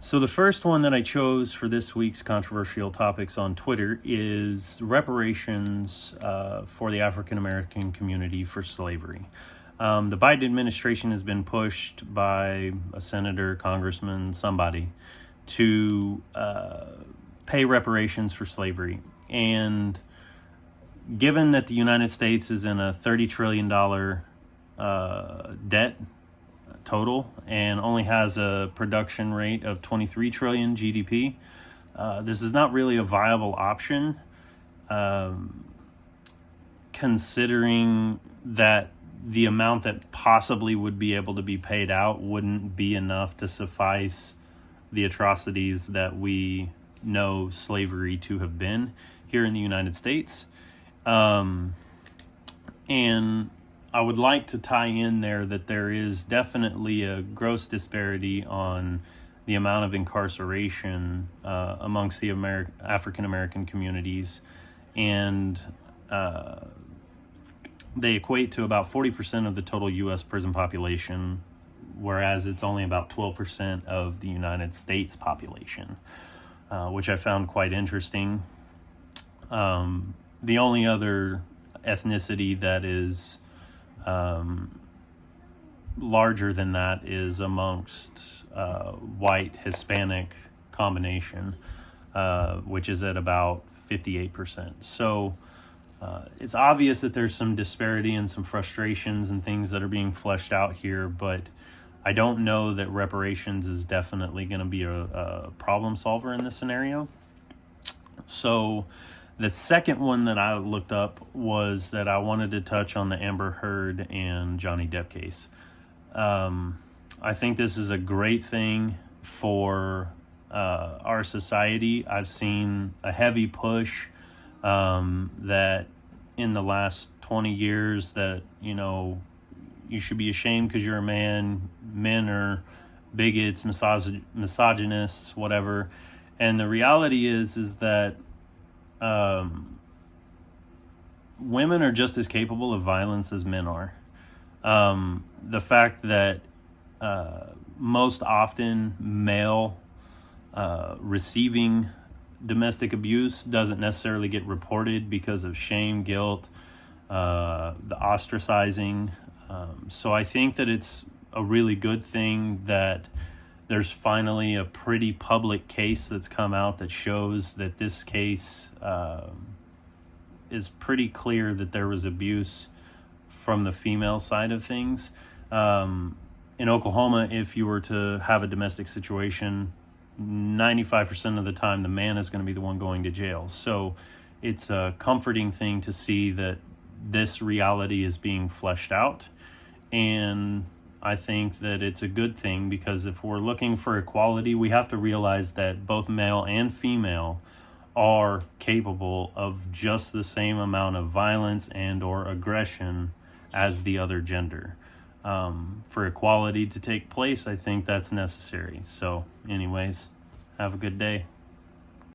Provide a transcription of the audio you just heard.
So the first one that I chose for this week's controversial topics on Twitter is reparations for the African American community for slavery. The Biden administration has been pushed by a senator, congressman, somebody to pay reparations for slavery. And given that the United States is in a $30 trillion debt total and only has a production rate of 23 trillion GDP, this is not really a viable option, considering that the amount that possibly would be able to be paid out wouldn't be enough to suffice the atrocities that we know slavery to have been here in the United States. And I would like to tie in there that there is definitely a gross disparity on the amount of incarceration amongst the African American communities, and they equate to about 40% of the total U.S. prison population, whereas it's only about 12% of the United States population, which I found quite interesting. The only other ethnicity that is larger than that is amongst white Hispanic combination, which is at about 58%. So it's obvious that there's some disparity and some frustrations and things that are being fleshed out here, but I don't know that reparations is definitely going to be a problem solver in this scenario. So the second one that I looked up was that I wanted to touch on the Amber Heard and Johnny Depp case. I think this is a great thing for our society. I've seen a heavy push that in the last 20 years that, you know, you should be ashamed because you're a man. Men are bigots, misogynists, whatever. And the reality is that women are just as capable of violence as men are. The fact that most often male receiving domestic abuse doesn't necessarily get reported because of shame, guilt, the ostracizing. So I think that it's a really good thing that there's finally a pretty public case that's come out that shows that this case is pretty clear that there was abuse from the female side of things. In Oklahoma, if you were to have a domestic situation, 95% of the time the man is going to be the one going to jail. So it's a comforting thing to see that this reality is being fleshed out. And I think that it's a good thing, because if we're looking for equality, we have to realize that both male and female are capable of just the same amount of violence and or aggression as the other gender. For equality to take place, I think that's necessary. So anyways, have a good day.